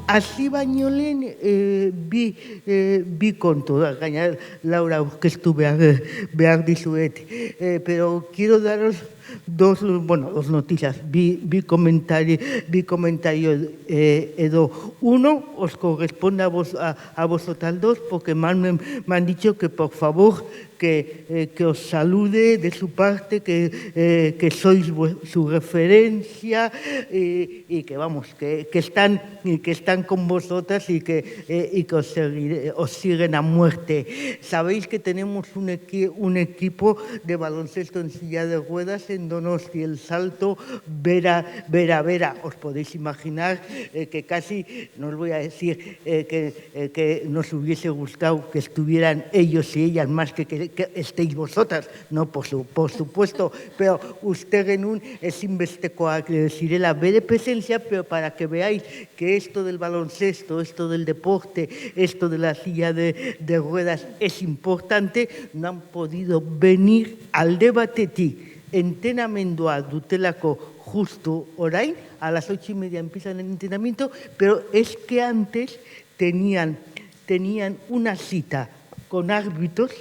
hasi baino lehen bi kontu da, gaina Laura aurkeztu behar dizuet, pero quiero daros dos noticias, vi comentarios, edo. Uno os corresponde a vosotras dos, porque me han dicho que por favor que os salude de su parte, que sois su referencia y que vamos, que están con vosotras y que os siguen a muerte. Sabéis que tenemos un equipo de baloncesto en silla de ruedas en Donosti, el Salto Vera. Os podéis imaginar que casi, no os voy a decir que nos hubiese gustado que estuvieran ellos y ellas más que estéis vosotras, no, por supuesto, pero usted en un es investicoa que deciré la bere presencia, pero para que veáis que esto del baloncesto, esto del deporte, esto de la silla de ruedas es importante, no han podido venir al debate entrenamendua dutelako justo orain, a las 8:30 empiezan el entrenamiento, pero es que antes tenían una cita con árbitros,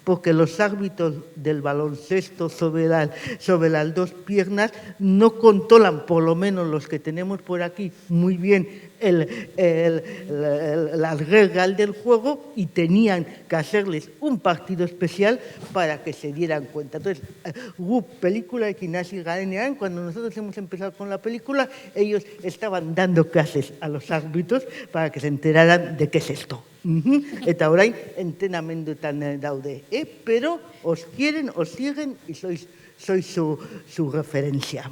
porque los árbitros del baloncesto sobre las dos piernas no controlan, por lo menos los que tenemos por aquí, muy bien las reglas del juego, y tenían que hacerles un partido especial para que se dieran cuenta. Entonces, película de Kinasi Garenean, cuando nosotros hemos empezado con la película, ellos estaban dando clases a los árbitros para que se enteraran de qué es esto. Eta orain entrenamenduetan daude, pero os quieren, os siguen y sois su referencia.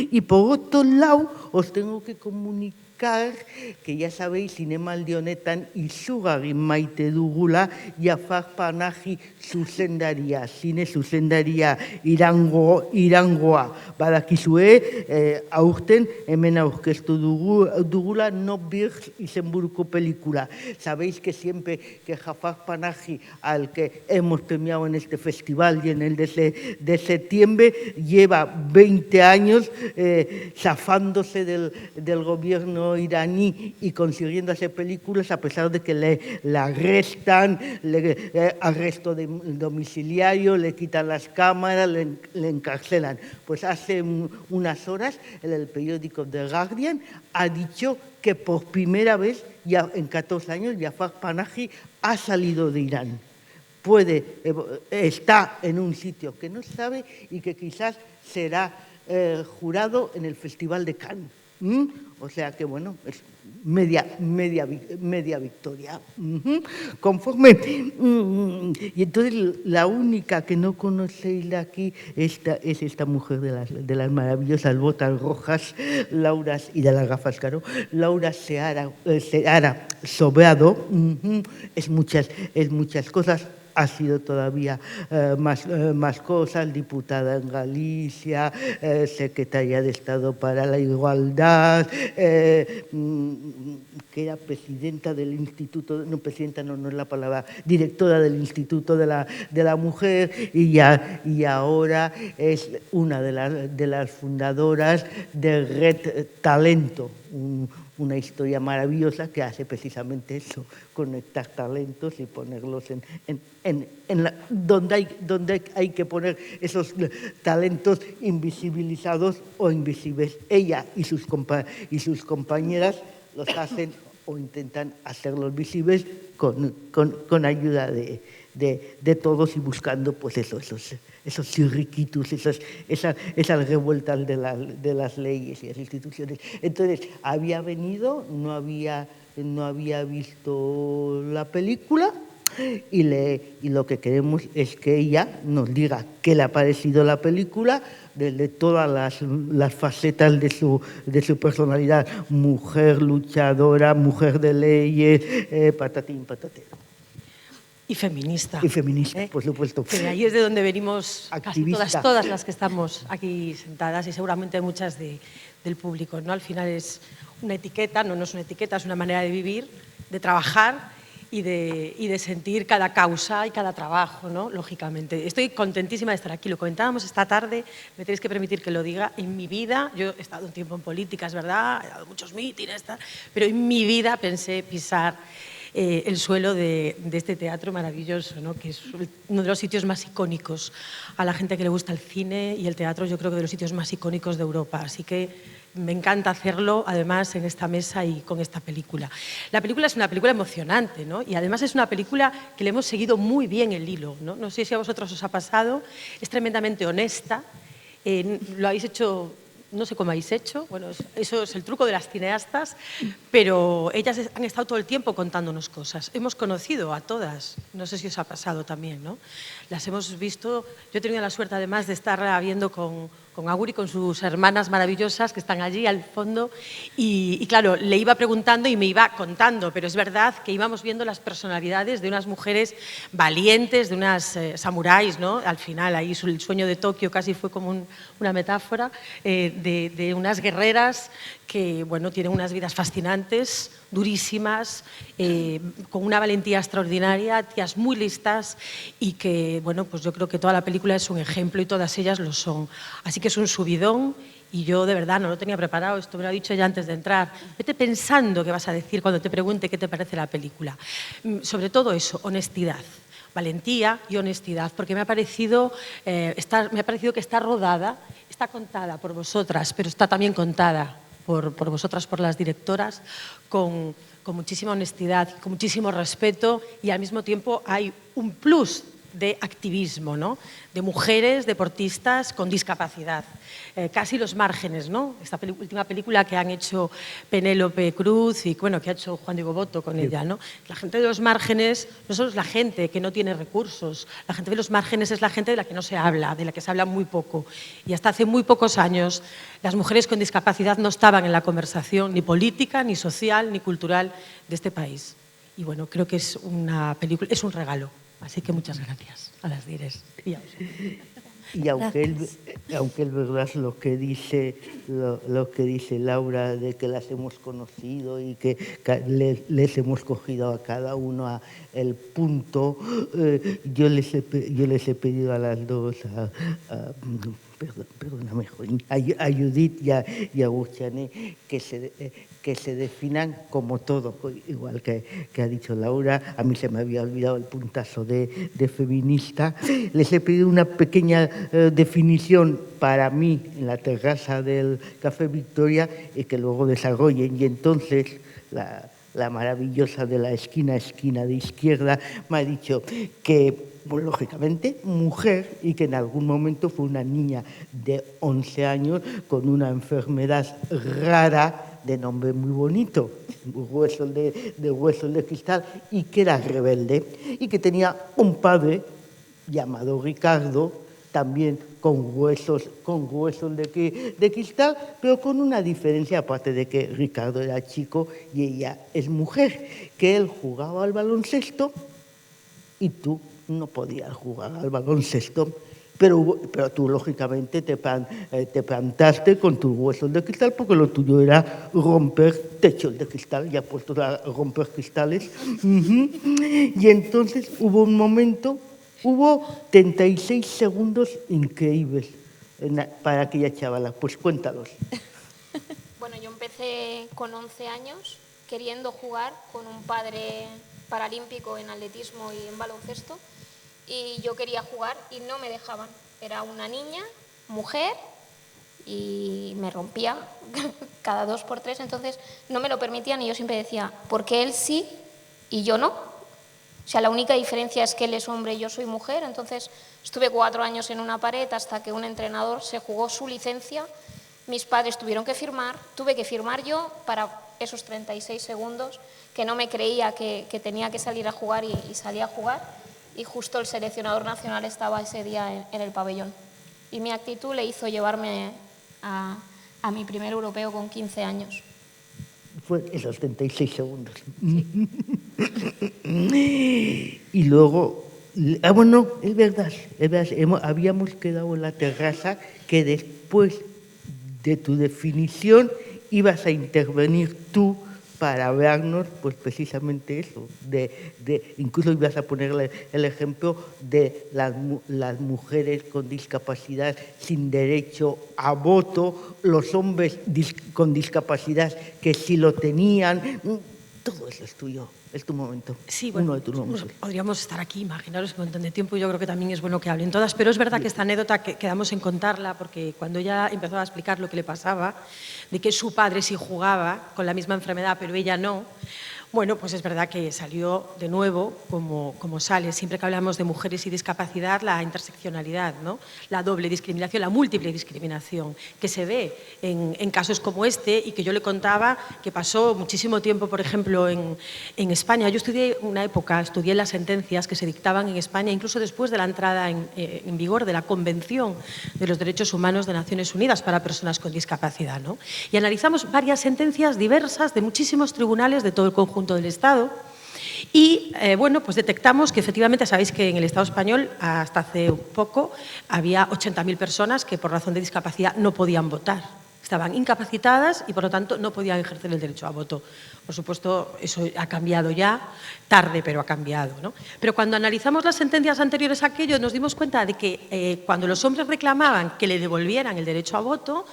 Y por otro lado, os tengo que comunicar que ya sabéis, zinemaldi honetan izugarri maite dugula Jafar Panahi zuzendaria, zine zuzendaria irangoa. Badakizue, aurten hemen aurkeztu dugula No Birds izenburuko película. Sabéis que siempre que Jafar Panahi, al que hemos premiado en este festival y en el de septiembre, lleva 20 años zafándose del gobierno iraní y consiguiendo hacer películas, a pesar de que le arrestan, arresto domiciliario, le quitan las cámaras, le encarcelan. Pues hace unas horas el periódico The Guardian ha dicho que por primera vez ya en 14 años Jafar Panahi ha salido de Irán. Está en un sitio que no sabe y que quizás será jurado en el Festival de Cannes. O sea que, bueno, es media victoria. Conforme. Y entonces la única que no conocéis de aquí es esta mujer de las maravillosas botas rojas, Laura, y de las gafas, claro, Laura Seara Sobrado. Es muchas cosas. Ha sido todavía más cosas, diputada en Galicia, secretaria de Estado para la Igualdad, que era presidenta del Instituto, no presidenta, no es la palabra, directora del Instituto de la Mujer, y ahora es una de las fundadoras de Red Talento, una historia maravillosa que hace precisamente eso, conectar talentos y ponerlos donde hay que poner esos talentos invisibilizados o invisibles. Ella y sus compañeras los hacen o intentan hacerlos visibles con ayuda de todos y buscando pues esos cirriquitos, esas revueltas de las leyes y las instituciones. Entonces, había venido, no había visto la película y lo que queremos es que ella nos diga qué le ha parecido la película, de todas las facetas de su personalidad: mujer luchadora, mujer de leyes, patatín, patatero. Y feminista. Y feminista, por supuesto. Que de ahí es de donde venimos activista. Casi todas las que estamos aquí sentadas, y seguramente muchas del público, ¿no? Al final es una etiqueta, no es una etiqueta, es una manera de vivir, de trabajar y de sentir cada causa y cada trabajo, ¿no? Lógicamente. Estoy contentísima de estar aquí. Lo comentábamos esta tarde, me tenéis que permitir que lo diga. En mi vida, yo he estado un tiempo en política, es verdad, he dado muchos mítines, pero en mi vida pensé pisar el suelo de este teatro maravilloso, ¿no? Que es uno de los sitios más icónicos a la gente que le gusta el cine y el teatro, yo creo que de los sitios más icónicos de Europa. Así que me encanta hacerlo, además, en esta mesa y con esta película. La película es una película emocionante, ¿no? Y además es una película que le hemos seguido muy bien el hilo, ¿no? No sé si a vosotros os ha pasado, es tremendamente honesta, lo habéis hecho... No sé cómo habéis hecho, bueno, eso es el truco de las cineastas, pero ellas han estado todo el tiempo contándonos cosas. Hemos conocido a todas, no sé si os ha pasado también, ¿no? Las hemos visto, yo he tenido la suerte además de estar viendo con Agur y con sus hermanas maravillosas que están allí al fondo y claro, le iba preguntando y me iba contando, pero es verdad que íbamos viendo las personalidades de unas mujeres valientes, de unas samuráis, ¿no? Al final ahí el sueño de Tokio casi fue como una metáfora, de unas guerreras que bueno, tienen unas vidas fascinantes, durísimas, con una valentía extraordinaria, tías muy listas y que, bueno, pues yo creo que toda la película es un ejemplo y todas ellas lo son. Así que es un subidón y yo de verdad no lo tenía preparado, esto me lo ha dicho ya antes de entrar. Vete pensando qué vas a decir cuando te pregunte qué te parece la película. Sobre todo eso, honestidad. Valentía y honestidad, porque me ha parecido que está rodada, está contada por vosotras, pero está también contada por vosotras, por las directoras, con muchísima honestidad, con muchísimo respeto y al mismo tiempo hay un plus de activismo, ¿no? De mujeres deportistas con discapacidad, casi los márgenes, ¿no? Esta última película que han hecho Penélope Cruz y bueno, que ha hecho Juan Diego Botto con ella, ¿no? La gente de los márgenes no solo es la gente que no tiene recursos, la gente de los márgenes es la gente de la que no se habla, de la que se habla muy poco. Y hasta hace muy pocos años las mujeres con discapacidad no estaban en la conversación ni política, ni social, ni cultural de este país. Y bueno, creo que es una película, es un regalo. Así que muchas gracias a las Dires. Y aunque es verdad lo que dice Laura de que las hemos conocido y que les hemos cogido a cada uno el punto, yo les he pedido a las dos, perdóname, a Judith y a Gurchané, que se definan como todo, igual que ha dicho Laura. A mí se me había olvidado el puntazo de feminista. Les he pedido una pequeña definición para mí en la terraza del Café Victoria y que luego desarrollen. Y entonces la maravillosa de la esquina de izquierda me ha dicho que, pues, lógicamente, mujer y que en algún momento fue una niña de 11 años con una enfermedad rara de nombre muy bonito, huesos de cristal, y que era rebelde y que tenía un padre llamado Ricardo, también con huesos de cristal, pero con una diferencia, aparte de que Ricardo era chico y ella es mujer, que él jugaba al baloncesto y tú no podías jugar al baloncesto, pero tú lógicamente te plantaste con tus huesos de cristal porque lo tuyo era romper techos de cristal, ya puestos a romper cristales. Y entonces hubo un momento, hubo 36 segundos increíbles para aquella chavala. Pues cuéntalos. Bueno, yo empecé con 11 años queriendo jugar con un padre paralímpico en atletismo y en baloncesto, y yo quería jugar y no me dejaban. Era una niña, mujer, y me rompía cada 2 por 3, entonces no me lo permitían y yo siempre decía, ¿por qué él sí y yo no? O sea, la única diferencia es que él es hombre y yo soy mujer. Entonces estuve 4 años en una pared hasta que un entrenador se jugó su licencia. Mis padres tuvieron que firmar, tuve que firmar yo para esos 36 segundos, que no me creía que tenía que salir a jugar y salí a jugar. Y justo el seleccionador nacional estaba ese día en el pabellón. Y mi actitud le hizo llevarme a mi primer europeo con 15 años. Fue esos 36 segundos. Sí. Y luego, bueno, es verdad, habíamos quedado en la terraza que después de tu definición ibas a intervenir tú para vernos, pues precisamente eso, incluso ibas a poner el ejemplo de las mujeres con discapacidad sin derecho a voto, los hombres con discapacidad que sí lo tenían, todo eso es tuyo. Es tu momento. Sí, bueno, uno de tus momentos. Podríamos estar aquí, imaginaros un montón de tiempo, y yo creo que también es bueno que hablen todas, pero es verdad que esta anécdota quedamos en contarla porque cuando ella empezó a explicar lo que le pasaba, de que su padre sí jugaba con la misma enfermedad, pero ella no, bueno, pues es verdad que salió de nuevo, como sale, siempre que hablamos de mujeres y discapacidad, la interseccionalidad, ¿no? La doble discriminación, la múltiple discriminación, que se ve en casos como este y que yo le contaba que pasó muchísimo tiempo, por ejemplo, en España. Yo estudié las sentencias que se dictaban en España, incluso después de la entrada en vigor de la Convención de los Derechos Humanos de Naciones Unidas para personas con discapacidad, ¿no? Y analizamos varias sentencias diversas de muchísimos tribunales de todo el conjunto del Estado y, bueno, pues detectamos que efectivamente, sabéis que en el Estado español hasta hace poco había 80.000 personas que por razón de discapacidad no podían votar. Estaban incapacitadas y, por lo tanto, no podían ejercer el derecho a voto. Por supuesto, eso ha cambiado ya, tarde, pero ha cambiado, ¿no? Pero cuando analizamos las sentencias anteriores a aquello, nos dimos cuenta de que cuando los hombres reclamaban que le devolvieran el derecho a voto,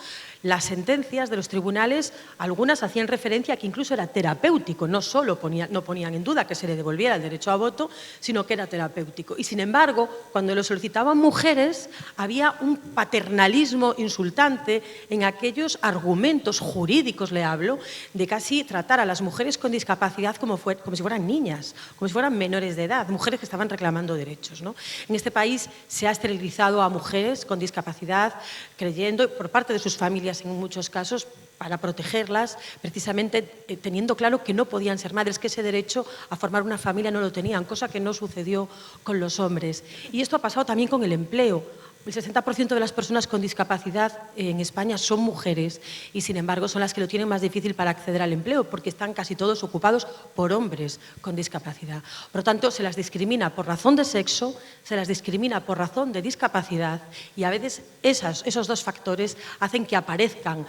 las sentencias de los tribunales, algunas hacían referencia a que incluso era terapéutico, no solo no ponían en duda que se le devolviera el derecho a voto, sino que era terapéutico. Y, sin embargo, cuando lo solicitaban mujeres, había un paternalismo insultante en aquellos argumentos jurídicos, le hablo, de casi tratar a las mujeres con discapacidad como si fueran niñas, como si fueran menores de edad, mujeres que estaban reclamando derechos, ¿no? En este país se ha esterilizado a mujeres con discapacidad, creyendo, por parte de sus familias en muchos casos, para protegerlas, precisamente teniendo claro que no podían ser madres, que ese derecho a formar una familia no lo tenían, cosa que no sucedió con los hombres. Y esto ha pasado también con el empleo. El 60% de las personas con discapacidad en España son mujeres y, sin embargo, son las que lo tienen más difícil para acceder al empleo porque están casi todos ocupados por hombres con discapacidad. Por lo tanto, se las discrimina por razón de sexo, se las discrimina por razón de discapacidad y a veces esos dos factores hacen que aparezcan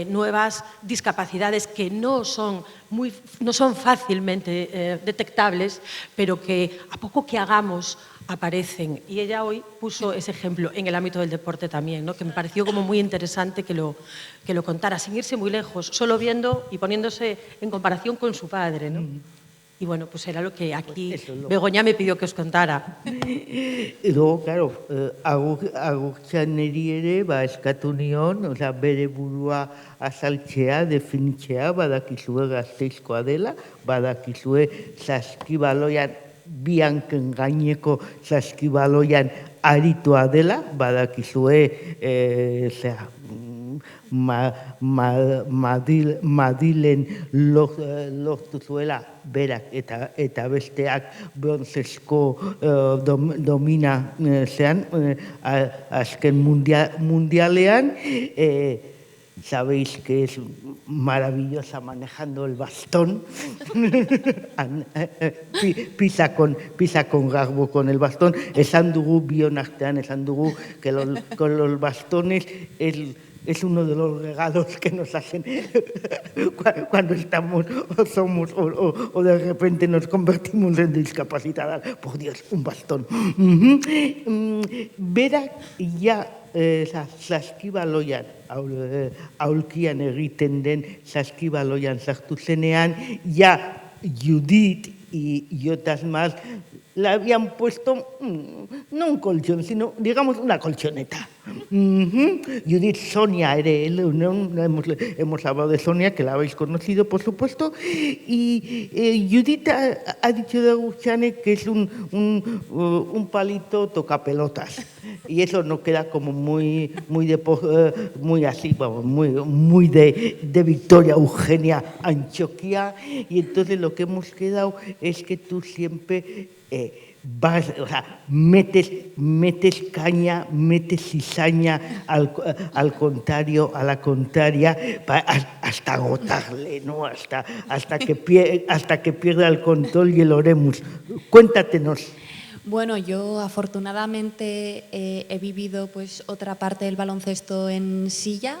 nuevas discapacidades que no son fácilmente detectables, pero que a poco que hagamos aparecen. Y ella hoy puso ese ejemplo en el ámbito del deporte también, ¿no? Que me pareció como muy interesante que lo contara, sin irse muy lejos, solo viendo y poniéndose en comparación con su padre, ¿no? Y bueno, pues era lo que aquí Begoña me pidió que os contara. Luego, claro, agurtxaneri ere, eskatu nion, bere burua azaltzea, definitzea, badakizue Gasteizkoa dela, badakizue saskibaloian, bianken gaineko saskibaloian aritua dela, badakizue, Madilen lortu zuela berak eta besteak bronzesko domina zean, azken mundialean, sabéis que es maravillosa manejando el bastón, pisa con garbo con el bastón, esan dugu bion artean, esan dugu que con los bastones es uno de los regalos que nos hacen cuando estamos o somos o de repente nos convertimos en discapacitadas. Por Dios, un bastón. Berak ja saskibaloian, aulkian egiten den saskibaloian sartu zenean, ja Judith y otras más le habían puesto no un colchón, sino digamos una colchoneta. Judith, Sonia, hemos hablado de Sonia, que la habéis conocido, por supuesto, y Judith ha dicho de Agurtxane que es un palito tocapelotas, y eso no queda como muy así, vamos, muy de Victoria Eugenia Antioquia, y entonces lo que hemos quedado es que tú siempre metes caña, metes cizaña al contrario, a la contraria, hasta agotarle, ¿no? Hasta que pierda el control y el oremus. Cuéntanos. Bueno, yo afortunadamente he vivido pues otra parte del baloncesto en silla.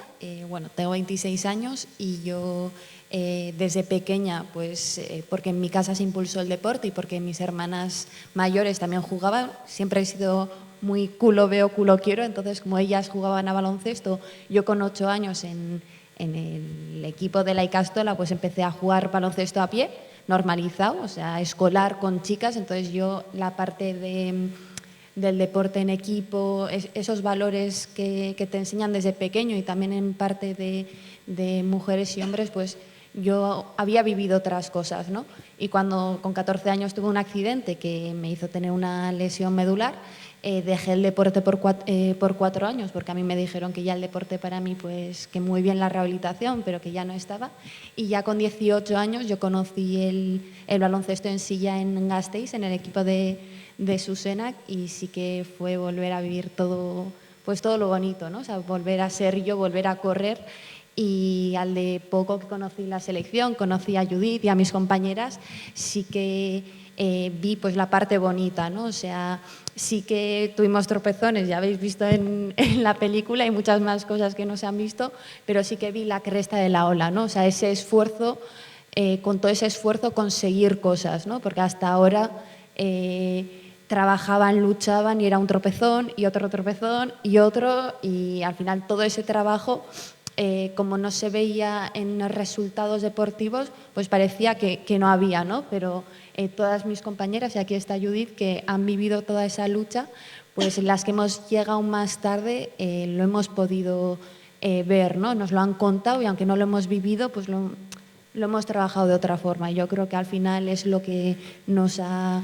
Bueno, tengo 26 años y yo desde pequeña, pues porque en mi casa se impulsó el deporte y porque mis hermanas mayores también jugaban, siempre he sido muy culo veo, culo quiero, entonces como ellas jugaban a baloncesto, yo con 8 años en el equipo de la Icastola pues empecé a jugar baloncesto a pie, normalizado, o sea, escolar con chicas, entonces yo la parte del deporte en equipo, esos valores que te enseñan desde pequeño y también en parte de mujeres y hombres, pues yo había vivido otras cosas, ¿no? Y cuando con 14 años tuve un accidente que me hizo tener una lesión medular, dejé el deporte por 4 años, porque a mí me dijeron que ya el deporte para mí, pues que muy bien la rehabilitación, pero que ya no estaba. Y ya con 18 años yo conocí el baloncesto en silla en Gasteiz, en el equipo de Susenac, y sí que fue volver a vivir todo, pues todo lo bonito, ¿no? O sea, volver a ser yo, volver a correr. Y al de poco que conocí la selección, conocí a Judith y a mis compañeras, sí que vi pues la parte bonita, ¿no? O sea, sí que tuvimos tropezones, ya habéis visto en la película, y muchas más cosas que no se han visto, pero sí que vi la cresta de la ola, ¿no? O sea, ese esfuerzo, con todo ese esfuerzo conseguir cosas, ¿no? Porque hasta ahora trabajaban, luchaban y era un tropezón y otro tropezón y otro, y al final todo ese trabajo, como no se veía en resultados deportivos, pues parecía que no había, ¿no? Pero todas mis compañeras, y aquí está Judith, que han vivido toda esa lucha, pues las que hemos llegado más tarde lo hemos podido ver, ¿no? Nos lo han contado y aunque no lo hemos vivido, pues lo hemos trabajado de otra forma. Yo creo que al final es lo que nos ha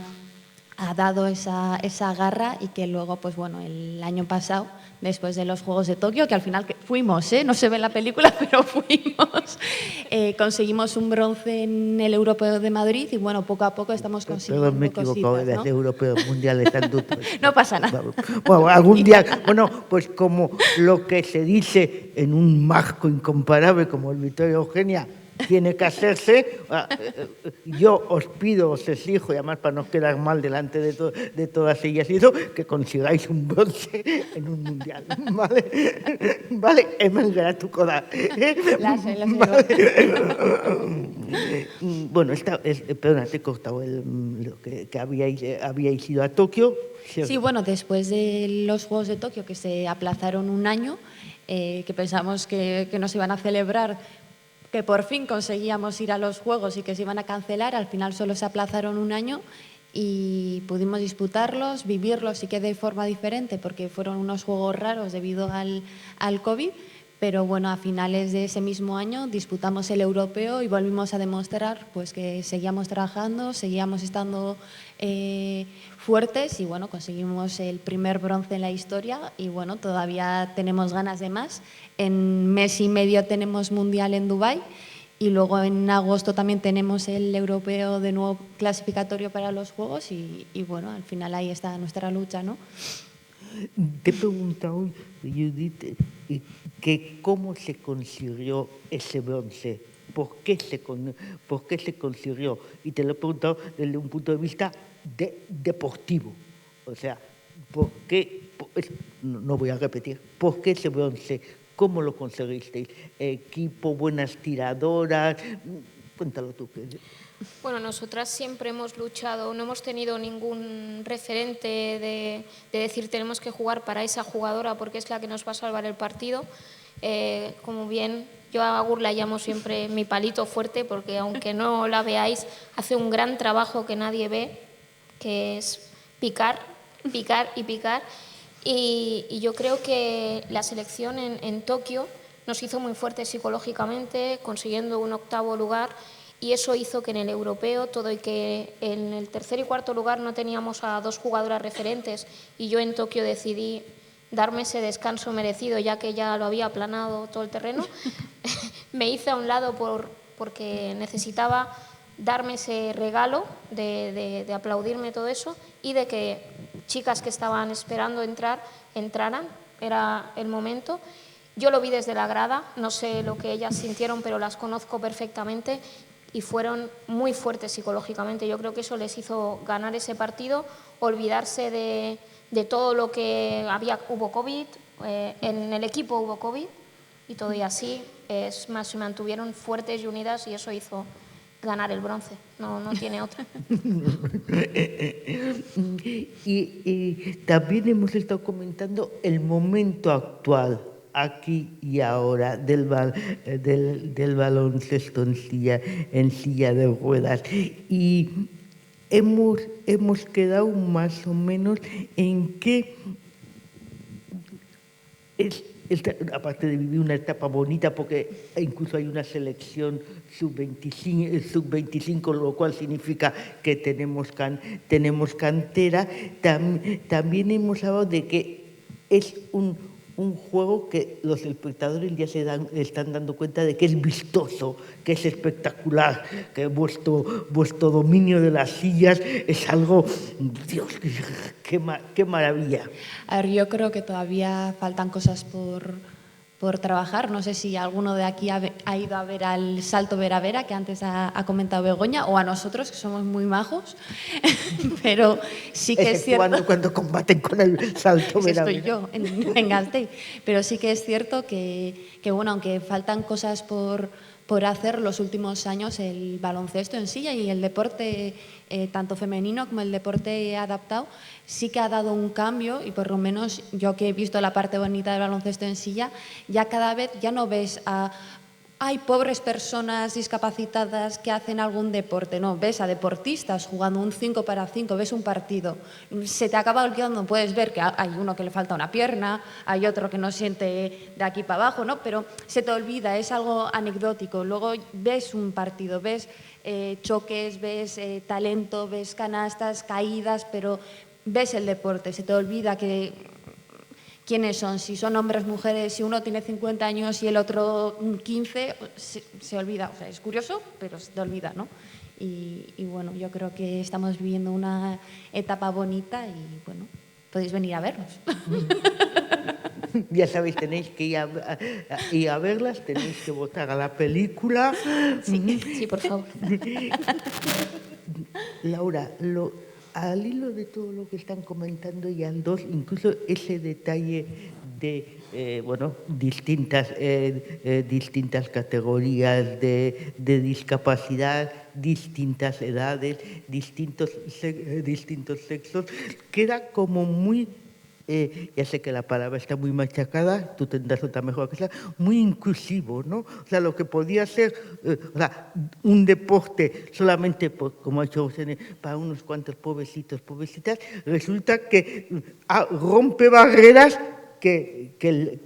dado esa garra, y que luego, pues bueno, el año pasado, después de los Juegos de Tokio, que al final fuimos, no se ve en la película, pero fuimos, conseguimos un bronce en el Europeo de Madrid y bueno, poco a poco estamos consiguiendo Perdón, me he equivocado, cositas, de ¿no? los europeos mundiales adultos. No pasa nada. Bueno, algún día, bueno, pues como lo que se dice en un marco incomparable como el Victoria Eugenia, tiene que hacerse. Yo os pido, os exijo, y además para no quedar mal delante de todas ellas y eso, que consigáis un bronce en un mundial. ¿Vale? Vale, hemen geratuko da. Vale. Bueno, perdona, te he cortado lo que habíais ido a Tokio. Sí, bueno, después de los Juegos de Tokio, que se aplazaron un año, que pensamos que no se iban a celebrar, que por fin conseguíamos ir a los Juegos y que se iban a cancelar, al final solo se aplazaron un año y pudimos disputarlos, vivirlos, sí que de forma diferente, porque fueron unos Juegos raros debido al COVID, pero bueno, a finales de ese mismo año disputamos el europeo y volvimos a demostrar pues que seguíamos trabajando, seguíamos estando fuertes, y bueno, conseguimos el primer bronce en la historia y bueno, todavía tenemos ganas de más. En mes y medio tenemos mundial en Dubái y luego en agosto también tenemos el europeo de nuevo clasificatorio para los Juegos y bueno, al final ahí está nuestra lucha, ¿no? Te he preguntado, Judith, que cómo se consiguió ese bronce, por qué se consiguió, y te lo he preguntado desde un punto de vista deportivo, o sea, ¿por qué? No voy a repetir, ¿por qué ese bronce? ¿Cómo lo conseguisteis? ¿Equipo, buenas tiradoras? Cuéntalo tú. Bueno, nosotras siempre hemos luchado, no hemos tenido ningún referente de decir tenemos que jugar para esa jugadora porque es la que nos va a salvar el partido. Como bien, yo a Agur la llamo siempre mi palito fuerte porque aunque no la veáis, hace un gran trabajo que nadie ve, que es picar, picar y picar. Y yo creo que la selección en Tokio nos hizo muy fuertes psicológicamente, consiguiendo un 8º lugar, y eso hizo que en el europeo todo, y que en el 3er y 4er lugar no teníamos a 2 jugadoras referentes, y yo en Tokio decidí darme ese descanso merecido, ya que ya lo había aplanado todo el terreno. Me hice a un lado porque necesitaba darme ese regalo de aplaudirme todo eso y de que chicas que estaban esperando entraran, era el momento. Yo lo vi desde la grada, no sé lo que ellas sintieron, pero las conozco perfectamente. y fueron muy fuertes psicológicamente. Yo creo que eso les hizo ganar ese partido, olvidarse de todo lo que hubo COVID, en el equipo hubo COVID y todo, y así es más, se mantuvieron fuertes y unidas y eso hizo ganar el bronce, no tiene otra. Y también hemos estado comentando el momento actual, aquí y ahora, del baloncesto en silla de ruedas. Y hemos quedado más o menos en que aparte de vivir una etapa bonita, porque incluso hay una selección sub-25, lo cual significa que tenemos cantera, también hemos hablado de que es un juego que los espectadores ya están dando cuenta de que es vistoso, que es espectacular, que vuestro dominio de las sillas es algo, Dios, qué maravilla. A ver, yo creo que todavía faltan cosas por trabajar. No sé si alguno de aquí ha ido a ver al Salto Vera Vera, que antes ha comentado Begoña, o a nosotros, que somos muy majos, pero sí que es cierto... cuando combaten con el Salto Vera Vera. Estoy yo en Gasteiz. Pero sí que es cierto que bueno, aunque faltan cosas por hacer, los últimos años el baloncesto en silla y el deporte, tanto femenino como el deporte adaptado, sí que ha dado un cambio, y por lo menos yo que he visto la parte bonita del baloncesto en silla, ya cada vez ya no ves hay pobres personas discapacitadas que hacen algún deporte, no, ves a deportistas jugando un 5 para 5, ves un partido, se te acaba olvidando, puedes ver que hay uno que le falta una pierna, hay otro que no siente de aquí para abajo, ¿no? Pero se te olvida, es algo anecdótico. Luego ves un partido, ves choques, ves talento, ves canastas, caídas, pero ves el deporte, se te olvida quiénes son, si son hombres, mujeres, si uno tiene 50 años y el otro 15, se olvida. O sea, es curioso, pero se te olvida, ¿no? Y bueno, yo creo que estamos viviendo una etapa bonita y bueno, podéis venir a vernos. Ya sabéis, tenéis que ir a verlas, tenéis que votar a la película. Sí, por favor. Laura, al hilo de todo lo que están comentando y al dos, incluso ese detalle de distintas categorías de discapacidad, distintas edades, distintos sexos, queda como muy, ya sé que la palabra está muy machacada, tú tendrás otra mejor que sea, muy inclusivo, ¿no? O sea, lo que podía ser un deporte solamente, como ha hecho José, para unos cuantos pobrecitas, resulta que rompe barreras que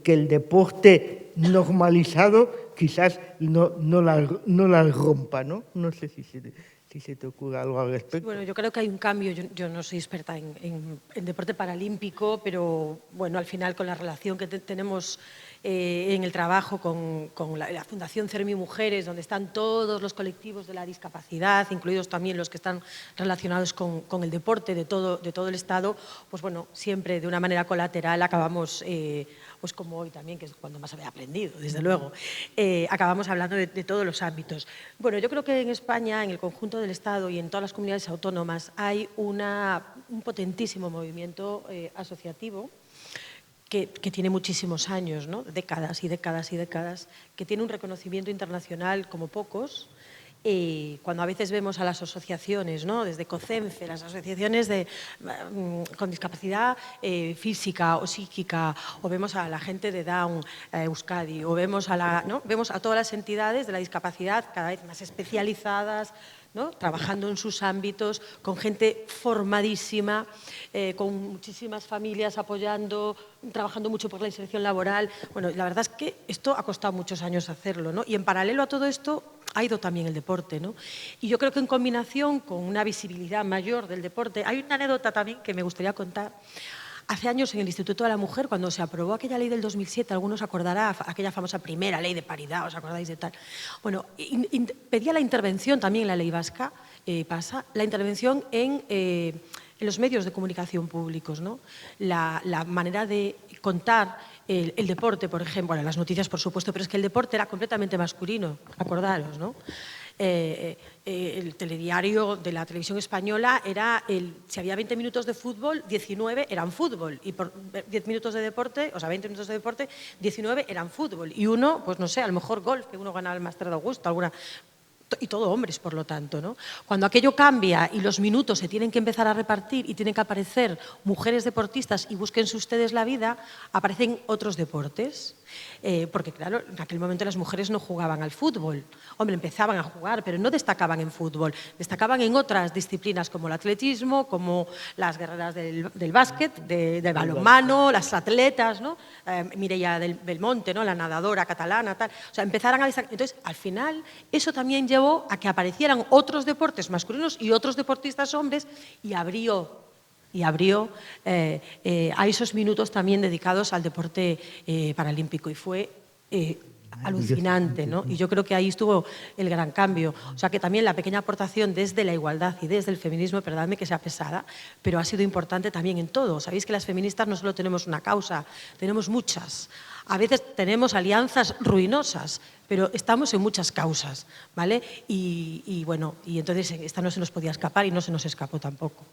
el deporte normalizado quizás no las rompa, ¿no? No sé si se te ocurre algo al respecto. Bueno, yo creo que hay un cambio. Yo no soy experta en deporte paralímpico, pero bueno, al final con la relación que tenemos en el trabajo con la Fundación CERMI Mujeres, donde están todos los colectivos de la discapacidad, incluidos también los que están relacionados con el deporte de todo el Estado, pues bueno, siempre de una manera colateral acabamos, pues como hoy también, que es cuando más había aprendido, desde luego, acabamos hablando de todos los ámbitos. Bueno, yo creo que en España, en el conjunto del Estado y en todas las comunidades autónomas hay un potentísimo movimiento asociativo que tiene muchísimos años, ¿no? Décadas y décadas y décadas, que tiene un reconocimiento internacional como pocos. Cuando a veces vemos a las asociaciones, ¿no? Desde COCENFE, las asociaciones con discapacidad física o psíquica, o vemos a la gente de Down, Euskadi, o vemos vemos a todas las entidades de la discapacidad cada vez más especializadas, ¿no? Trabajando en sus ámbitos, con gente formadísima, con muchísimas familias apoyando, trabajando mucho por la inserción laboral. Bueno, la verdad es que esto ha costado muchos años hacerlo, ¿no? Y en paralelo a todo esto ha ido también el deporte, ¿no? Y yo creo que en combinación con una visibilidad mayor del deporte, hay una anécdota también que me gustaría contar. Hace años en el Instituto de la Mujer, cuando se aprobó aquella ley del 2007, algunos acordarán, aquella famosa primera ley de paridad, ¿os acordáis de tal? Bueno, pedía la intervención también en la ley vasca, la intervención en los medios de comunicación públicos, ¿no? La manera de contar el deporte, por ejemplo, bueno, las noticias por supuesto, pero es que el deporte era completamente masculino, acordaros, ¿no? el telediario de la televisión española era, si había 20 minutos de fútbol, 19 eran fútbol, y por 10 minutos de deporte, o sea, 20 minutos de deporte, 19 eran fútbol, y uno, pues no sé, a lo mejor golf, que uno ganaba el Máster de Augusto, alguna... Y todo hombres, por lo tanto, ¿no? Cuando aquello cambia y los minutos se tienen que empezar a repartir y tienen que aparecer mujeres deportistas y búsquense ustedes la vida, aparecen otros deportes. Porque, claro, en aquel momento las mujeres no jugaban al fútbol. Hombre, empezaban a jugar, pero no destacaban en fútbol. Destacaban en otras disciplinas como el atletismo, como las guerreras del básquet, del balonmano, las atletas, ¿no? Mireia Belmonte, ¿no? La nadadora catalana, tal. O sea, empezaron a destacar. Entonces, al final, eso también llevó a que aparecieran otros deportes masculinos y otros deportistas hombres y abrió a esos minutos también dedicados al deporte paralímpico y fue alucinante, ¿no? Y yo creo que ahí estuvo el gran cambio. O sea, que también la pequeña aportación desde la igualdad y desde el feminismo, perdóname que sea pesada, pero ha sido importante también en todo. Sabéis que las feministas no solo tenemos una causa, tenemos muchas. A veces tenemos alianzas ruinosas, pero estamos en muchas causas, ¿vale? Y bueno, y entonces esta no se nos podía escapar y no se nos escapó tampoco.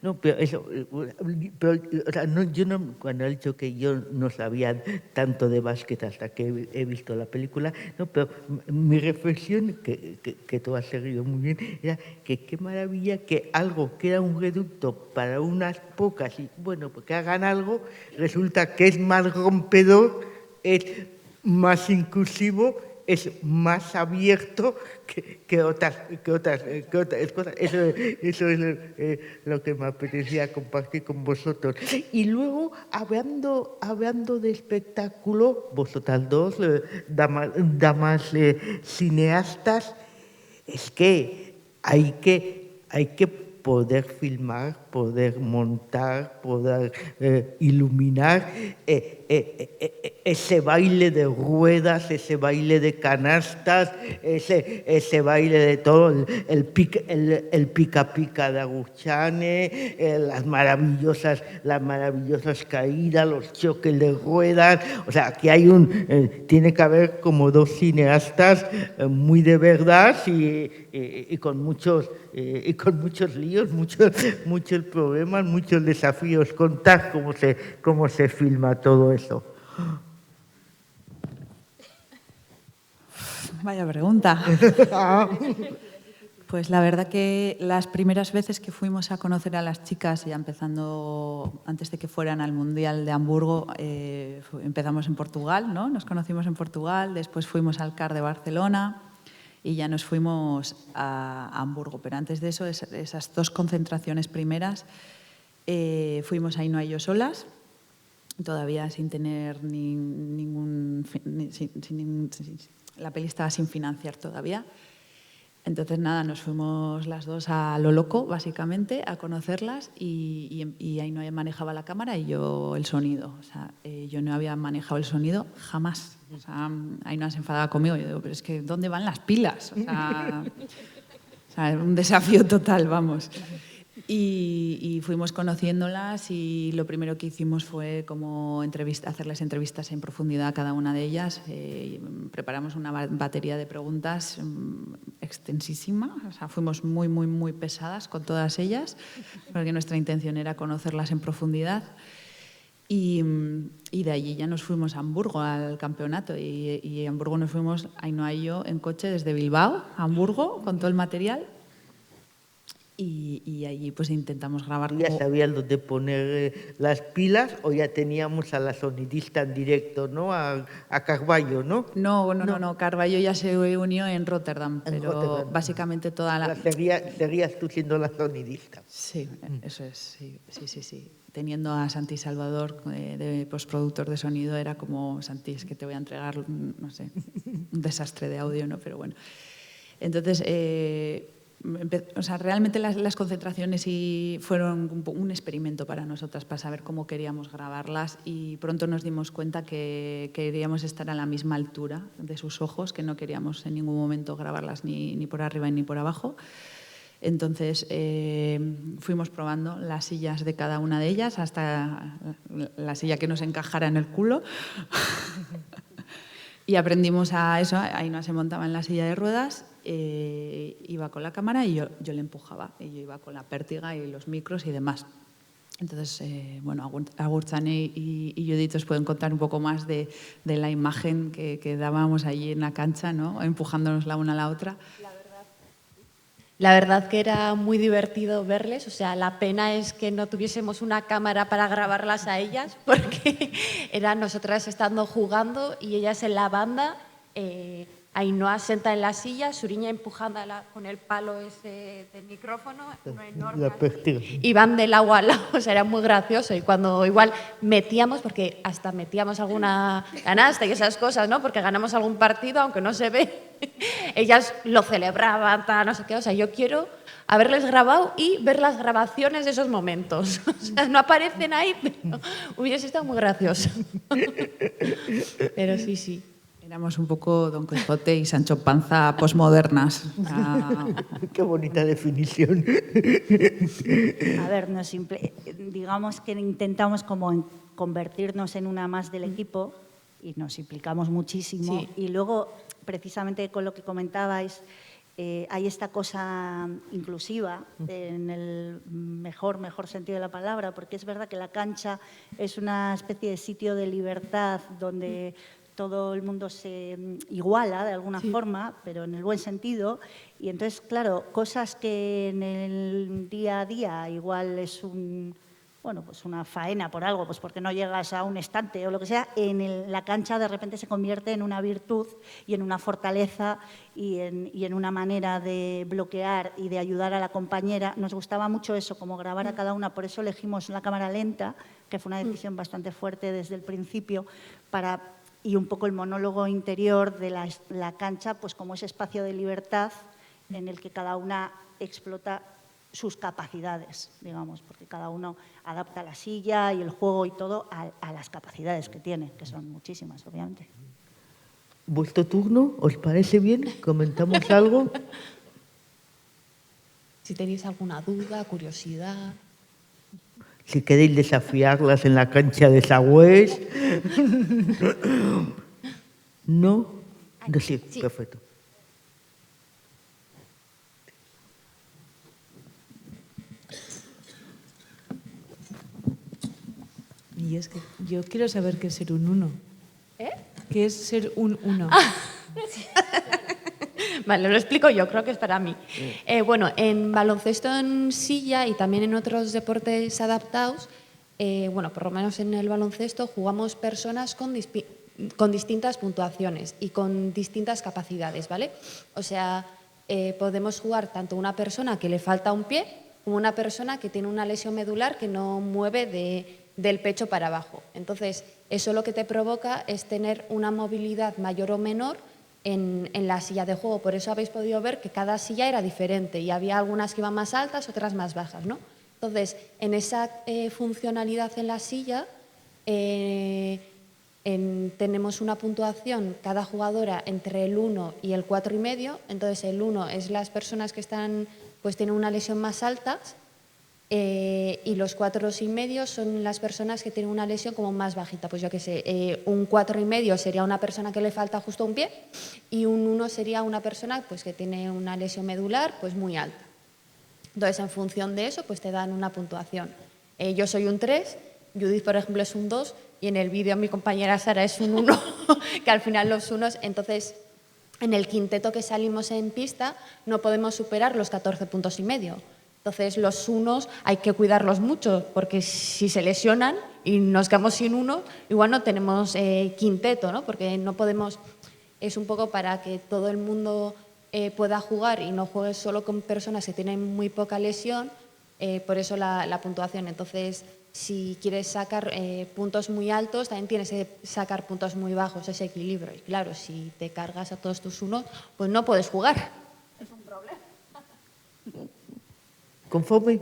No, pero eso, pero, o sea, no, yo no, cuando he dicho que yo no sabía tanto de básquet hasta que he visto la película, no, pero mi reflexión, que tú has seguido muy bien, era que qué maravilla que algo que era un reducto para unas pocas y bueno, pues que hagan algo, resulta que es más rompedor, es más inclusivo, es más abierto que otras cosas. Eso es lo que me apetecía compartir con vosotros. Y luego, hablando de espectáculo, vosotras dos, damas cineastas, es que hay que poder filmar, poder montar, poder iluminar ese baile de ruedas, ese baile de canastas, ese baile de todo, el pica pica de Aguchane, las maravillosas caídas, los choques de ruedas. O sea, aquí hay tiene que haber como dos cineastas muy de verdad y con muchos líos, muchos problemas, muchos desafíos. Contad cómo se filma todo eso. Vaya pregunta. Pues la verdad que las primeras veces que fuimos a conocer a las chicas, ya empezando antes de que fueran al Mundial de Hamburgo, empezamos en Portugal, ¿no? Nos conocimos en Portugal, después fuimos al CAR de Barcelona y ya nos fuimos a Hamburgo. Pero antes de eso, esas dos concentraciones primeras, fuimos Ainhoa y yo solas, todavía sin tener la peli estaba sin financiar todavía. Entonces, nada, nos fuimos las dos a lo loco, básicamente, a conocerlas y Ainhoa manejaba la cámara y yo el sonido. O sea, yo no había manejado el sonido jamás. O sea, Ainhoa se enfadaba conmigo. Yo digo, pero es que ¿dónde van las pilas? O sea, un desafío total, vamos. Y fuimos conociéndolas y lo primero que hicimos fue como hacerles entrevistas en profundidad a cada una de ellas. Preparamos una batería de preguntas extensísima, o sea, fuimos muy, muy, muy pesadas con todas ellas, porque nuestra intención era conocerlas en profundidad. Y de allí ya nos fuimos a Hamburgo al campeonato y a Hamburgo nos fuimos Ainhoa y yo en coche desde Bilbao a Hamburgo con todo el material. Y allí pues intentamos grabar. ¿Ya sabían dónde poner las pilas o ya teníamos a la sonidista en directo, ¿no? A Carballo, ¿no? No. Carballo ya se unió en Rotterdam, pero básicamente toda la... Seguías tú siendo la sonidista. Sí, eso es, sí. Teniendo a Santi Salvador de postproductor de sonido, era como, Santi, es que te voy a entregar, no sé, un desastre de audio, ¿no? Pero bueno. Entonces... o sea, realmente las concentraciones fueron un experimento para nosotras, para saber cómo queríamos grabarlas y pronto nos dimos cuenta que queríamos estar a la misma altura de sus ojos, que no queríamos en ningún momento grabarlas ni por arriba ni por abajo. Entonces fuimos probando las sillas de cada una de ellas hasta la silla que nos encajara en el culo. Y aprendimos a eso, Ainhoa se montaba en la silla de ruedas, iba con la cámara y yo le empujaba. Y yo iba con la pértiga y los micros y demás. Entonces, bueno, Agurtzane y Judith os pueden contar un poco más de la imagen que dábamos allí en la cancha, ¿no? Empujándonos la una a la otra. La verdad que era muy divertido verles, o sea, la pena es que no tuviésemos una cámara para grabarlas a ellas, porque eran nosotras estando jugando y ellas en la banda, Ainhoa sentada en la silla, Suriña empujándola con el palo ese del micrófono, uno enorme, La pértiga. y van del agua al lado, o sea, era muy gracioso. Y cuando igual metíamos, porque hasta metíamos alguna canasta y esas cosas, ¿no? Porque ganamos algún partido, aunque no se ve, ellas lo celebraban, tal, no sé qué. O sea, yo quiero haberles grabado y ver las grabaciones de esos momentos. O sea, no aparecen ahí, pero hubiese estado muy gracioso. Pero sí, sí. Éramos un poco Don Quijote y Sancho Panza posmodernas. Qué bonita definición. A ver, digamos que intentamos como convertirnos en una más del equipo y nos implicamos muchísimo. Sí. Y luego, precisamente con lo que comentabais, hay esta cosa inclusiva en el mejor sentido de la palabra, porque es verdad que la cancha es una especie de sitio de libertad donde todo el mundo se iguala de alguna forma, pero en el buen sentido. Y entonces, claro, cosas que en el día a día igual es pues una faena por algo, pues porque no llegas a un estante o lo que sea, la cancha de repente se convierte en una virtud y en una fortaleza y en una manera de bloquear y de ayudar a la compañera. Nos gustaba mucho eso, como grabar a cada una, por eso elegimos la cámara lenta, que fue una decisión bastante fuerte desde el principio, y un poco el monólogo interior de la cancha, pues como ese espacio de libertad en el que cada una explota sus capacidades, digamos, porque cada uno adapta la silla y el juego y todo a las capacidades que tiene, que son muchísimas, obviamente. ¿Vuestro turno? ¿Os parece bien? ¿Comentamos algo? Si tenéis alguna duda, curiosidad. Si queréis desafiarlas en la cancha de Sagüés. ¿No? Sí, perfecto. Y es que yo quiero saber qué es ser un uno. ¿Eh? ¿Qué es ser un uno? Vale, lo explico yo, creo que es para mí. Bueno, en baloncesto en silla y también en otros deportes adaptados, bueno, por lo menos en el baloncesto jugamos personas con distintas puntuaciones y con distintas capacidades, ¿vale? O sea, podemos jugar tanto una persona que le falta un pie como una persona que tiene una lesión medular que no mueve del pecho para abajo. Entonces, eso lo que te provoca es tener una movilidad mayor o menor en la silla de juego. Por eso habéis podido ver que cada silla era diferente y había algunas que iban más altas, otras más bajas, ¿no? Entonces, en esa funcionalidad en la silla tenemos una puntuación cada jugadora entre el 1 y el 4,5. Entonces, el 1 es las personas que tienen una lesión más alta y los 4,5 son las personas que tienen una lesión como más bajita. Pues yo qué sé, un 4,5 sería una persona que le falta justo un pie y un 1 sería una persona pues, que tiene una lesión medular pues, muy alta. Entonces, en función de eso, pues te dan una puntuación. Yo soy un 3, Judith, por ejemplo, es un 2 y en el vídeo mi compañera Sara es un 1, que al final los unos, entonces, en el quinteto que salimos en pista no podemos superar los 14,5 puntos. Entonces, los unos hay que cuidarlos mucho, porque si se lesionan y nos quedamos sin uno, igual no tenemos quinteto, ¿no? Porque no podemos, es un poco para que todo el mundo pueda jugar y no juegue solo con personas que tienen muy poca lesión, por eso la puntuación. Entonces, si quieres sacar puntos muy altos, también tienes que sacar puntos muy bajos, ese equilibrio. Y claro, si te cargas a todos tus unos, pues no puedes jugar. Es un problema. ¿Conforme?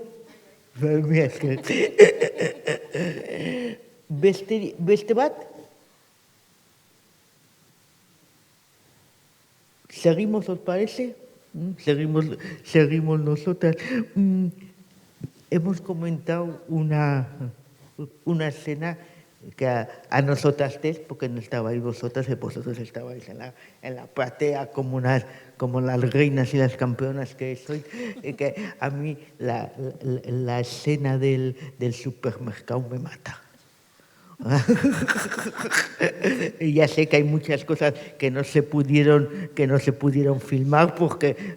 Beste bat? ¿Seguimos, os parece? Seguimos nosotras. Hemos comentado una escena que a nosotras tres, porque no estabais vosotras, vosotros estabais en la platea como las reinas y las campeonas que sois, que a mí la escena del supermercado me mata. Y ya sé que hay muchas cosas que no se pudieron filmar porque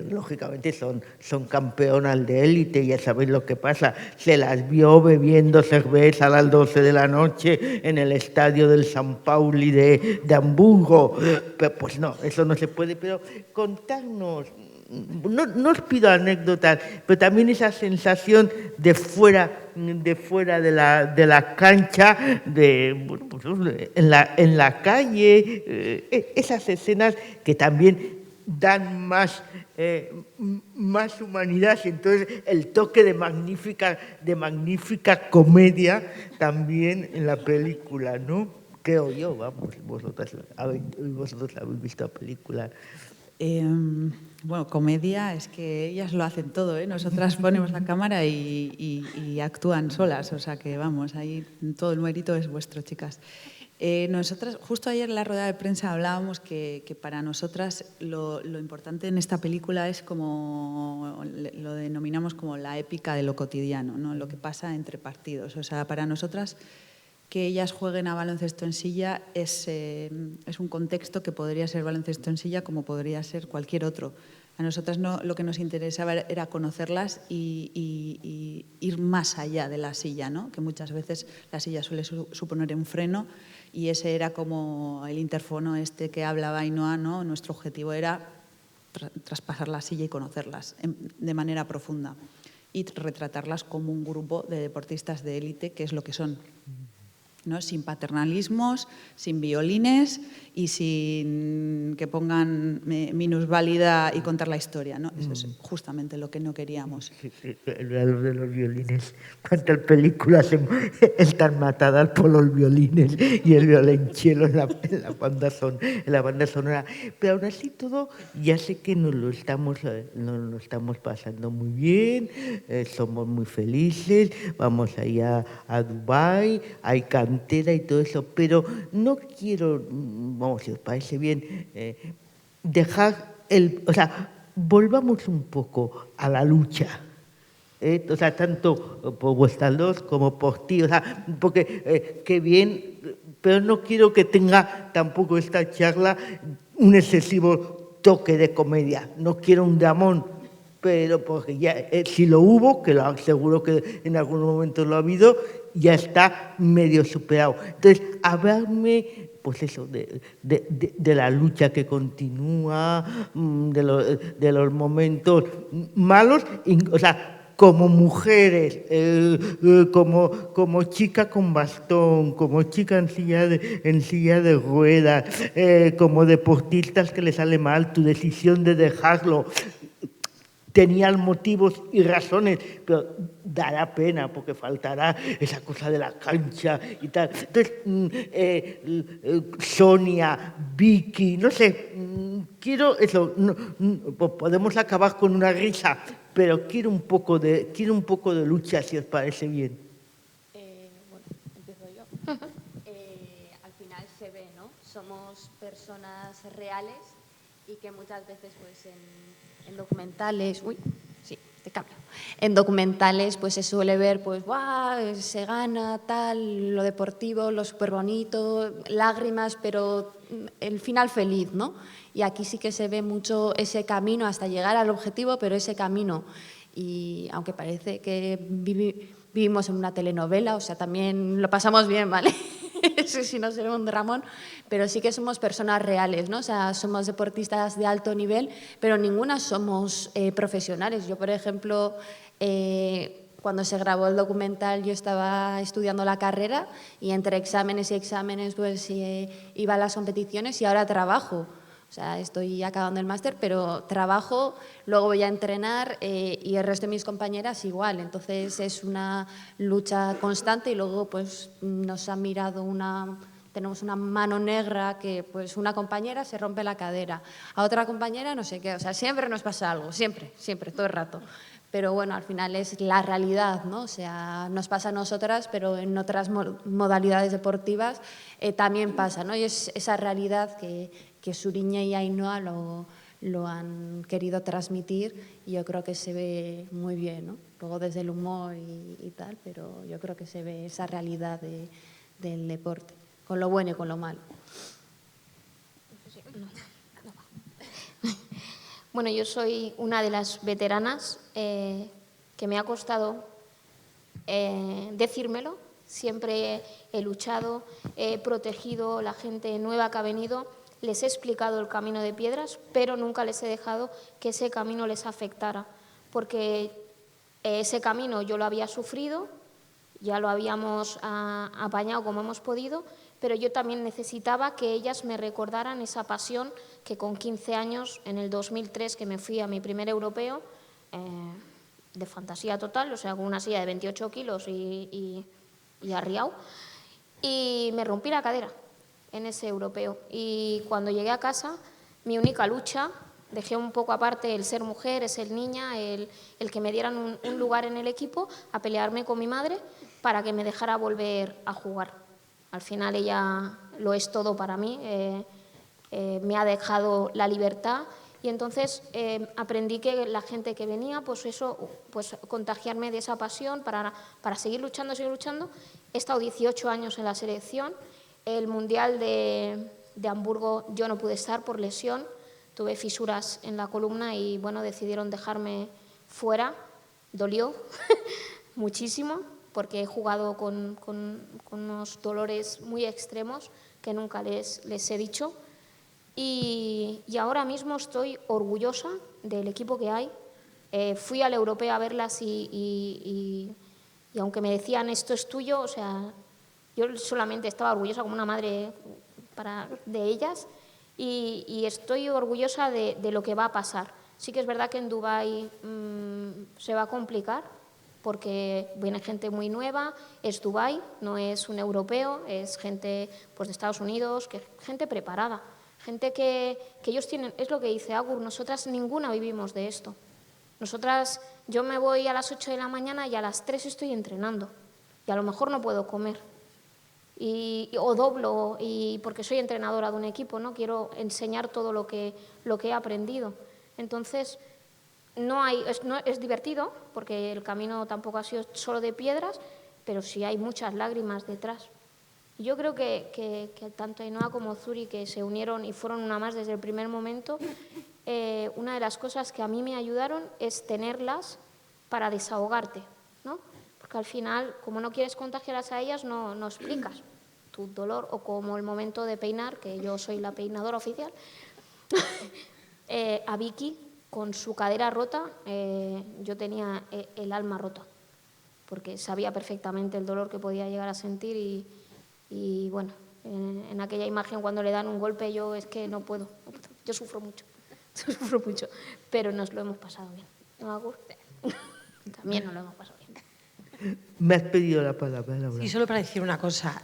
lógicamente son campeonas de élite, ya sabéis lo que pasa, se las vio bebiendo cerveza a las 12 de la noche en el estadio del San Pauli de Hamburgo, pero pues no, eso no se puede, pero contarnos. No os pido anécdotas, pero también esa sensación de fuera de la cancha, en la calle, esas escenas que también dan más humanidad, y entonces el toque de magnífica comedia también en la película, ¿no? Creo yo, vamos, vosotros habéis visto la película. Bueno, comedia es que ellas lo hacen todo, ¿eh? Nosotras ponemos la cámara y actúan solas, o sea que vamos, ahí todo el mérito es vuestro, chicas. Nosotras, justo ayer en la rueda de prensa hablábamos que para nosotras lo importante en esta película es como, lo denominamos como la épica de lo cotidiano, ¿no? Lo que pasa entre partidos. O sea, para nosotras que ellas jueguen a baloncesto en silla es un contexto que podría ser baloncesto en silla como podría ser cualquier otro. A nosotras lo que nos interesaba era conocerlas y ir más allá de la silla, ¿no? Que muchas veces la silla suele suponer un freno y ese era como el interfono este que hablaba Ainhoa, ¿no? Nuestro objetivo era traspasar la silla y conocerlas de manera profunda y retratarlas como un grupo de deportistas de élite, que es lo que son. ¿No? Sin paternalismos, sin violines y sin que pongan minusválida y contar la historia, ¿no? Eso es justamente lo que no queríamos. Lo de los violines. ¿Cuántas películas están matadas por los violines y el violonchelo en la banda sonora? Pero aún así todo, ya sé que nos lo estamos pasando muy bien, somos muy felices, vamos allá a Dubái, hay cantera y todo eso, pero no quiero, vamos, si os parece bien, dejar volvamos un poco a la lucha. O sea, tanto por vuestras dos como por ti, o sea, porque qué bien, pero no quiero que tenga tampoco esta charla un excesivo toque de comedia, no quiero un dramón, pero porque ya, si lo hubo, que lo seguro que en algún momento lo ha habido, ya está medio superado. Entonces, hablarme, pues eso, de la lucha que continúa, de los momentos malos, o sea, como mujeres, como chica con bastón, como chica en silla de ruedas, como deportistas que les sale mal, tu decisión de dejarlo. Tenían motivos y razones, pero dará pena porque faltará esa cosa de la cancha y tal. Entonces, Sonia, Vicky, no sé, quiero eso, podemos acabar con una risa, pero quiero un poco de lucha, si os parece bien. Bueno, empiezo yo. Al final se ve, ¿no? Somos personas reales y que muchas veces pues en documentales, en documentales pues se suele ver pues ¡guau! Se gana tal, lo deportivo, lo súper bonito, lágrimas, pero el final feliz, ¿no? Y aquí sí que se ve mucho ese camino hasta llegar al objetivo, pero ese camino. Y aunque parece que vivimos en una telenovela, o sea, también lo pasamos bien, ¿vale? Si no sería un dramón, pero sí que somos personas reales, ¿no? O sea, somos deportistas de alto nivel, pero ninguna somos profesionales. Yo, por ejemplo, cuando se grabó el documental yo estaba estudiando la carrera y entre exámenes y exámenes pues iba a las competiciones y ahora trabajo. O sea, estoy acabando el máster, pero trabajo, luego voy a entrenar y el resto de mis compañeras igual. Entonces es una lucha constante y luego pues nos ha mirado una tenemos una mano negra que pues una compañera se rompe la cadera, a otra compañera no sé qué, o sea, siempre nos pasa algo, siempre, todo el rato. Pero bueno, al final es la realidad, ¿no? O sea, nos pasa a nosotras, pero en otras modalidades deportivas también pasa, ¿no? Y es esa realidad que Suriña y Ainhoa lo han querido transmitir y yo creo que se ve muy bien, ¿no? Luego desde el humor y tal, pero yo creo que se ve esa realidad del deporte, con lo bueno y con lo malo. Bueno, yo soy una de las veteranas que me ha costado decírmelo. Siempre he luchado, he protegido a la gente nueva que ha venido, les he explicado el camino de piedras, pero nunca les he dejado que ese camino les afectara, porque ese camino yo lo había sufrido, ya lo habíamos apañado como hemos podido, pero yo también necesitaba que ellas me recordaran esa pasión que con 15 años, en el 2003, que me fui a mi primer europeo, de fantasía total, o sea, con una silla de 28 kilos y arriado, y me rompí la cadera en ese europeo. Y cuando llegué a casa, mi única lucha, dejé un poco aparte el ser mujer, el ser niña, el que me dieran un lugar en el equipo, a pelearme con mi madre para que me dejara volver a jugar. Al final ella lo es todo para mí, me ha dejado la libertad y entonces aprendí que la gente que venía, pues eso, pues contagiarme de esa pasión para seguir luchando, seguir luchando. He estado 18 años en la selección, el Mundial de Hamburgo yo no pude estar por lesión, tuve fisuras en la columna y bueno, decidieron dejarme fuera, dolió muchísimo, porque he jugado con unos dolores muy extremos que nunca les he dicho. Y ahora mismo estoy orgullosa del equipo que hay. Fui al europeo a verlas y aunque me decían esto es tuyo, o sea, yo solamente estaba orgullosa como una madre de ellas y estoy orgullosa de lo que va a pasar. Sí que es verdad que en Dubái se va a complicar, porque viene gente muy nueva, es Dubái, no es un europeo, es gente pues, de Estados Unidos, gente preparada, gente que ellos tienen, es lo que dice Agur, nosotras ninguna vivimos de esto. Nosotras, yo me voy a las 8 de la mañana y a las 3 estoy entrenando y a lo mejor no puedo comer o doblo porque soy entrenadora de un equipo, ¿no? Quiero enseñar todo lo que he aprendido. Entonces, es divertido, porque el camino tampoco ha sido solo de piedras, pero sí hay muchas lágrimas detrás. Yo creo que tanto Ainhoa como Zuri, que se unieron y fueron una más desde el primer momento, una de las cosas que a mí me ayudaron es tenerlas para desahogarte, ¿no? Porque al final, como no quieres contagiarlas a ellas, no explicas tu dolor, o como el momento de peinar, que yo soy la peinadora oficial, a Vicky, con su cadera rota, yo tenía el alma rota, porque sabía perfectamente el dolor que podía llegar a sentir y bueno, en aquella imagen cuando le dan un golpe yo es que no puedo, yo sufro mucho, pero nos lo hemos pasado bien, ¿no, Agur? También nos lo hemos pasado bien. Me has pedido la palabra, Laura. Y solo para decir una cosa,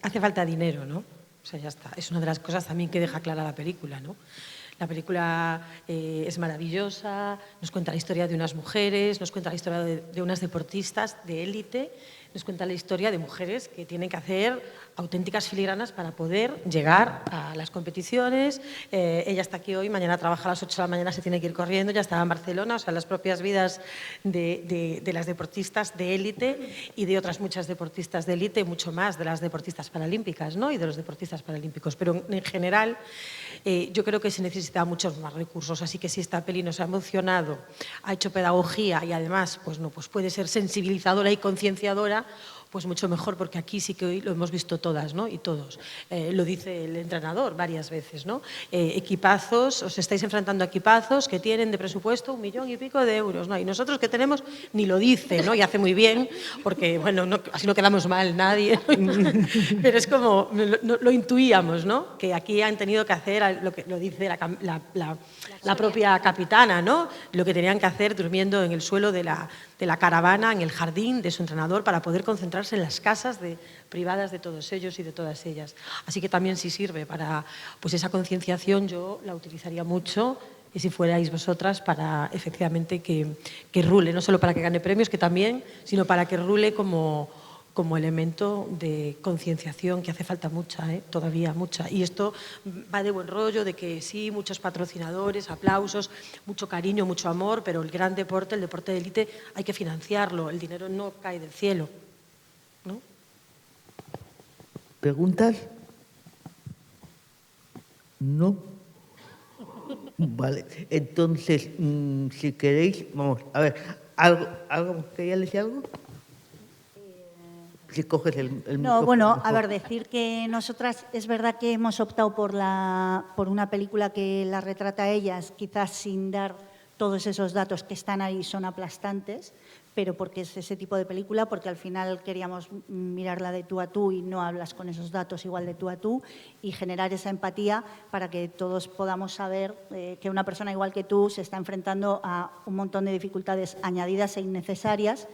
hace falta dinero, ¿no? O sea, ya está, es una de las cosas también que deja clara la película, ¿no? La película es maravillosa, nos cuenta la historia de unas mujeres, nos cuenta la historia de unas deportistas de élite, nos cuenta la historia de mujeres que tienen que hacer auténticas filigranas para poder llegar a las competiciones. Ella está aquí hoy, mañana trabaja a las 8 de la mañana, se tiene que ir corriendo, ya estaba en Barcelona, o sea, las propias vidas de las deportistas de élite y de otras muchas deportistas de élite, mucho más de las deportistas paralímpicas, ¿no? Y de los deportistas paralímpicos. Pero en general yo creo que se necesita muchos más recursos, así que si esta peli nos ha emocionado, ha hecho pedagogía y además pues puede ser sensibilizadora y concienciadora, pues mucho mejor, porque aquí sí que hoy lo hemos visto todas, ¿no? Y todos. Lo dice el entrenador varias veces, ¿no? Equipazos, os estáis enfrentando a equipazos que tienen de presupuesto 1,000,000 y pico de euros, ¿no? Y nosotros que tenemos, ni lo dice, ¿no? Y hace muy bien, porque, bueno, así no quedamos mal nadie, ¿no? Pero es como, lo intuíamos, ¿no? Que aquí han tenido que hacer lo que lo dice la propia capitana, ¿no? Lo que tenían que hacer durmiendo en el suelo de la caravana, en el jardín de su entrenador, para poder concentrarse encontrarse en las casas privadas de todos ellos y de todas ellas. Así que también si sirve para pues, esa concienciación, yo la utilizaría mucho, y si fuerais vosotras, para efectivamente que rule, no solo para que gane premios, que también, sino para que rule como elemento de concienciación, que hace falta mucha, todavía mucha. Y esto va de buen rollo, de que sí, muchos patrocinadores, aplausos, mucho cariño, mucho amor, pero el gran deporte, el deporte de élite, hay que financiarlo, el dinero no cae del cielo, ¿no? ¿Preguntas? ¿No? Vale, entonces, si queréis, vamos, a ver, ¿algo quería decir algo? Si coges el No, micrófono, bueno, mejor. a ver, decir que nosotras es verdad que hemos optado por una película que la retrata a ellas, quizás sin dar todos esos datos que están ahí, son aplastantes, pero porque es ese tipo de película, porque al final queríamos mirarla de tú a tú y no hablas con esos datos igual de tú a tú, y generar esa empatía para que todos podamos saber que una persona igual que tú se está enfrentando a un montón de dificultades añadidas e innecesarias,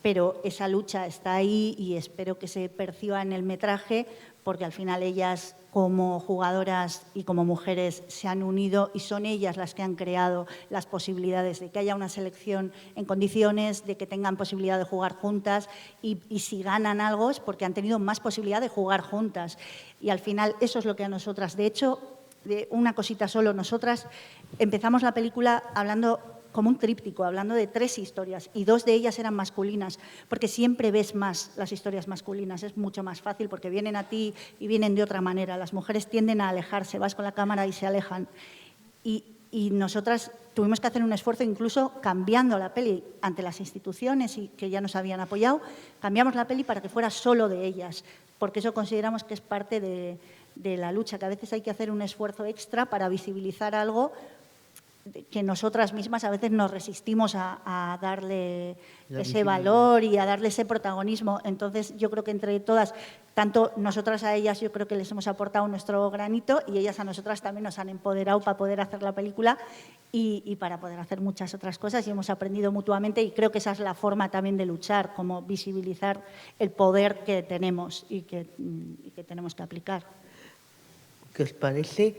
pero esa lucha está ahí y espero que se perciba en el metraje, porque al final ellas como jugadoras y como mujeres se han unido y son ellas las que han creado las posibilidades de que haya una selección en condiciones, de que tengan posibilidad de jugar juntas y si ganan algo es porque han tenido más posibilidad de jugar juntas. Y al final eso es lo que a nosotras, de hecho, de una cosita solo, nosotras empezamos la película hablando como un tríptico, hablando de 3 historias y 2 de ellas eran masculinas, porque siempre ves más las historias masculinas, es mucho más fácil porque vienen a ti y vienen de otra manera. Las mujeres tienden a alejarse, vas con la cámara y se alejan. Y nosotras tuvimos que hacer un esfuerzo incluso cambiando la peli ante las instituciones y que ya nos habían apoyado, cambiamos la peli para que fuera solo de ellas, porque eso consideramos que es parte de la lucha, que a veces hay que hacer un esfuerzo extra para visibilizar algo que nosotras mismas a veces nos resistimos a darle ese valor y a darle ese protagonismo. Entonces, yo creo que entre todas, tanto nosotras a ellas, yo creo que les hemos aportado nuestro granito y ellas a nosotras también nos han empoderado para poder hacer la película y para poder hacer muchas otras cosas y hemos aprendido mutuamente y creo que esa es la forma también de luchar, como visibilizar el poder que tenemos y que tenemos que aplicar. ¿Qué os parece?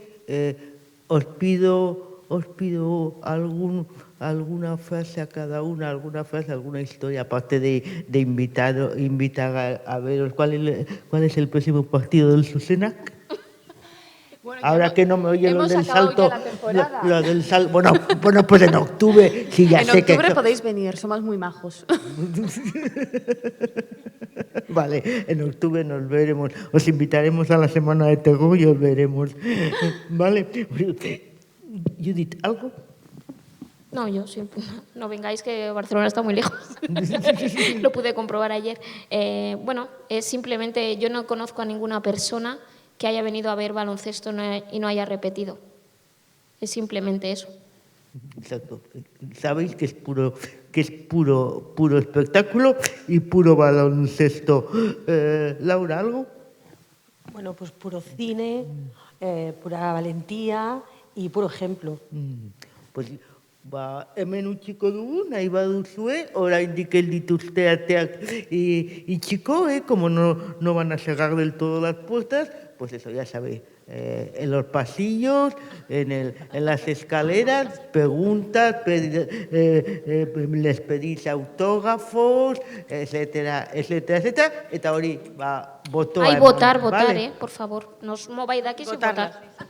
Os pido alguna frase a cada una, alguna historia, aparte de invitar a veros. ¿Cuál es el próximo partido del Susenac? Bueno, Ahora que no me oye lo del salto. Lo del salto. Bueno, pues en octubre, sí, ya En sé que. octubre podéis venir, somos muy majos. Vale, en octubre nos veremos. Os invitaremos a la Semana de Terror y os veremos. Vale. Judith, ¿algo? No, yo siempre. No vengáis que Barcelona está muy lejos. Lo pude comprobar ayer. Bueno, es simplemente, yo no conozco a ninguna persona que haya venido a ver baloncesto y no haya repetido. Es simplemente eso. Exacto. Sabéis que es puro espectáculo y puro baloncesto. Laura, ¿algo? Bueno, pues puro cine, pura valentía y puro ejemplo. Pues hemen utziko dugu, nahi baduzue, oraindik dituzte ateak itxiko, como no van a cerrar del todo las puertas, pues eso ya sabéis, en los pasillos, en las escaleras, preguntas, les pedís autógrafos, etcétera, etcétera, etcétera, eta hori, botoa. Hay votar, ¿vale? por favor. Nos mováis de aquí sin Votarlas. votar.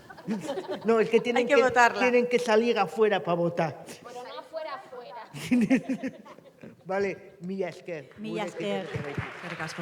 No, es que tienen que salir afuera para votar. Pero no afuera. Vale, mila esker. Mila esker. Eskerrik asko.